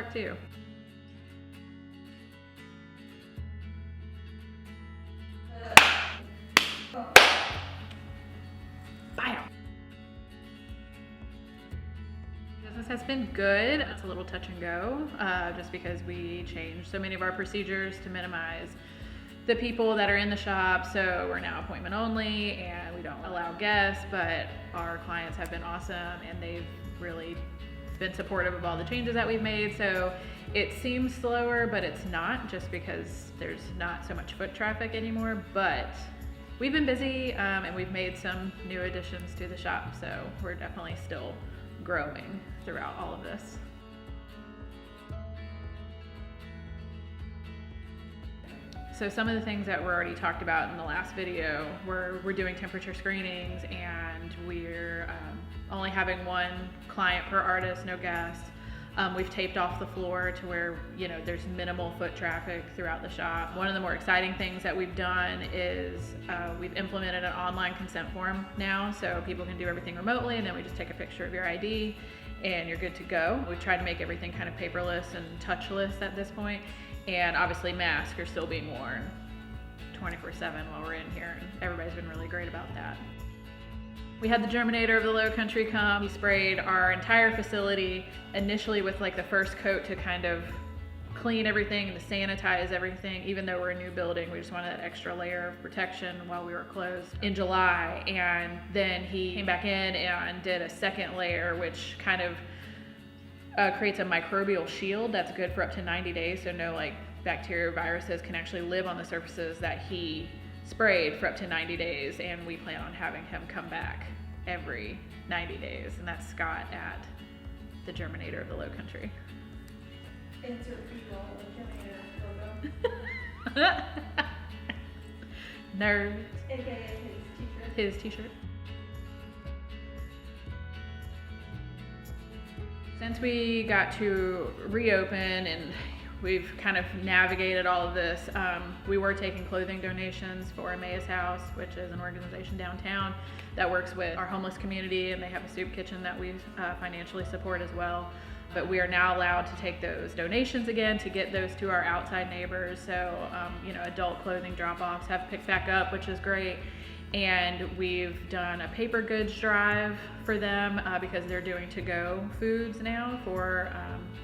work too. Business has been good. It's a little touch and go, just because we changed so many of our procedures to minimize the people that are in the shop. So we're now appointment only and we don't allow guests, but our clients have been awesome and they've really been supportive of all the changes that we've made. So it seems slower, but it's not, just because there's not so much foot traffic anymore. But we've been busy and we've made some new additions to the shop. So we're definitely still growing throughout all of this. So some of the things that were already talked about in the last video, we're doing temperature screenings, and we're only having one client per artist, no guests. We've taped off the floor to where, you know, there's minimal foot traffic throughout the shop. One of the more exciting things that we've done is we've implemented an online consent form now, so people can do everything remotely, and then we just take a picture of your ID and you're good to go. We've tried to make everything kind of paperless and touchless at this point. And obviously masks are still being worn 24/7 while we're in here, and everybody's been really great about that. We had the Germinator of the Low Country come. He sprayed our entire facility initially with like the first coat to kind of clean everything and to sanitize everything. Even though we're a new building, we just wanted that extra layer of protection while we were closed in July. And then he came back in and did a second layer, which kind of creates a microbial shield that's good for up to 90 days. So no like bacteria or viruses can actually live on the surfaces that he sprayed for up to 90 days. And we plan on having him come back every 90 days. And that's Scott at the Germinator of the Low Country. Insert people with Germinator logo. Nerd. AKA his t-shirt. His t-shirt. Since we got to reopen and we've kind of navigated all of this, we were taking clothing donations for Emmaus House, which is an organization downtown that works with our homeless community, and they have a soup kitchen that we financially support as well. But we are now allowed to take those donations again to get those to our outside neighbors. So, you know, adult clothing drop-offs have picked back up, which is great. And we've done a paper goods drive for them because they're doing to-go foods now for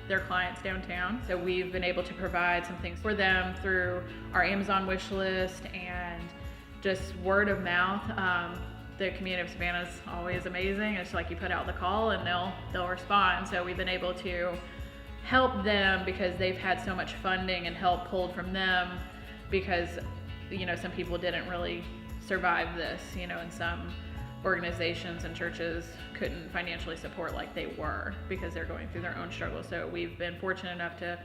their clients downtown. So we've been able to provide some things for them through our Amazon wish list and just word of mouth. The community of Savannah is always amazing. It's like you put out the call and they'll respond. So we've been able to help them because they've had so much funding and help pulled from them, because, you know, some people didn't really survive this, you know, and some organizations and churches couldn't financially support like they were because they're going through their own struggles. So we've been fortunate enough to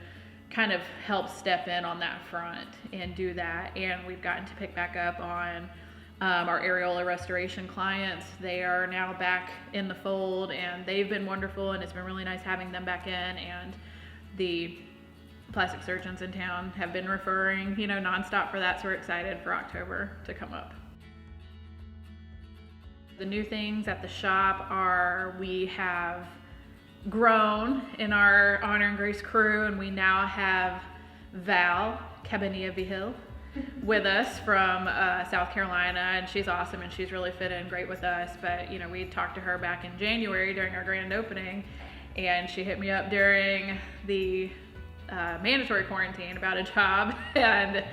kind of help step in on that front and do that. And we've gotten to pick back up on our areola restoration clients. They are now back in the fold and they've been wonderful, and it's been really nice having them back in. And the plastic surgeons in town have been referring, you know, nonstop for that. So we're excited for October to come up. The new things at the shop are we have grown in our Honor and Grace crew, and we now have Val Cabanilla Vigil with us from South Carolina, and she's awesome and she's really fit in great with us. But, you know, we talked to her back in January during our grand opening, and she hit me up during the mandatory quarantine about a job, and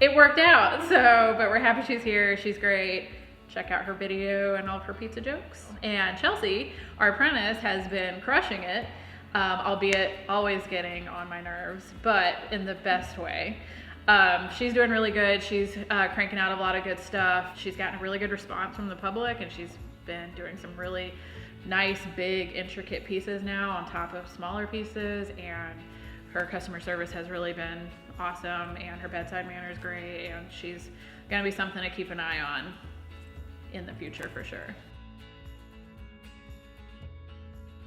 it worked out. So, but we're happy she's here. She's great. Check out her video and all of her pizza jokes. And Chelsea, our apprentice, has been crushing it, albeit always getting on my nerves, but in the best way. She's doing really good. She's cranking out a lot of good stuff. She's gotten a really good response from the public, and she's been doing some really nice, big, intricate pieces now on top of smaller pieces, and her customer service has really been awesome, and her bedside manner is great, and she's gonna be something to keep an eye on in the future for sure.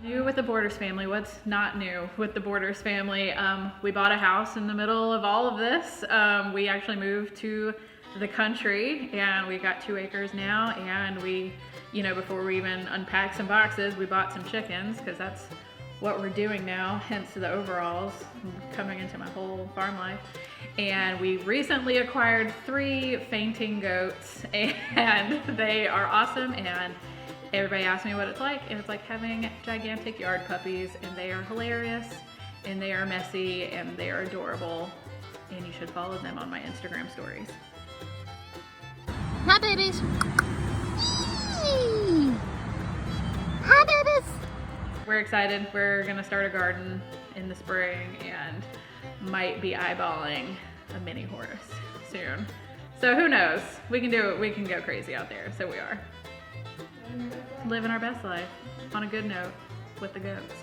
New with the Borders family. What's not new with the Borders family? We bought a house in the middle of all of this. We actually moved to the country, and we got 2 acres now, and we, you know, before we even unpacked some boxes, we bought some chickens, because that's what we're doing now, hence the overalls, coming into my whole farm life. And we recently acquired 3 fainting goats, and they are awesome, and everybody asks me what it's like, and it's like having gigantic yard puppies, and they are hilarious, and they are messy, and they are adorable, and you should follow them on my Instagram stories. Hi, babies. Hi, babies. We're excited. We're gonna start a garden in the spring and might be eyeballing a mini horse soon. So who knows? We can do it. We can go crazy out there. So we are living our best life on a good note with the goats.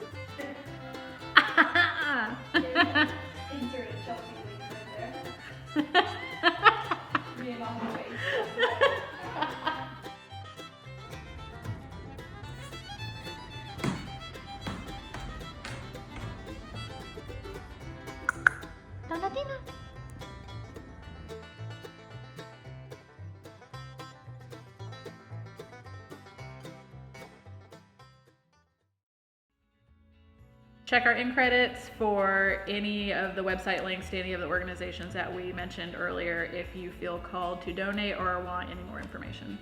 Insert a Chelsea link right there. Name on my face. Donatina. Check our in credits for any of the website links to any of the organizations that we mentioned earlier if you feel called to donate or want any more information.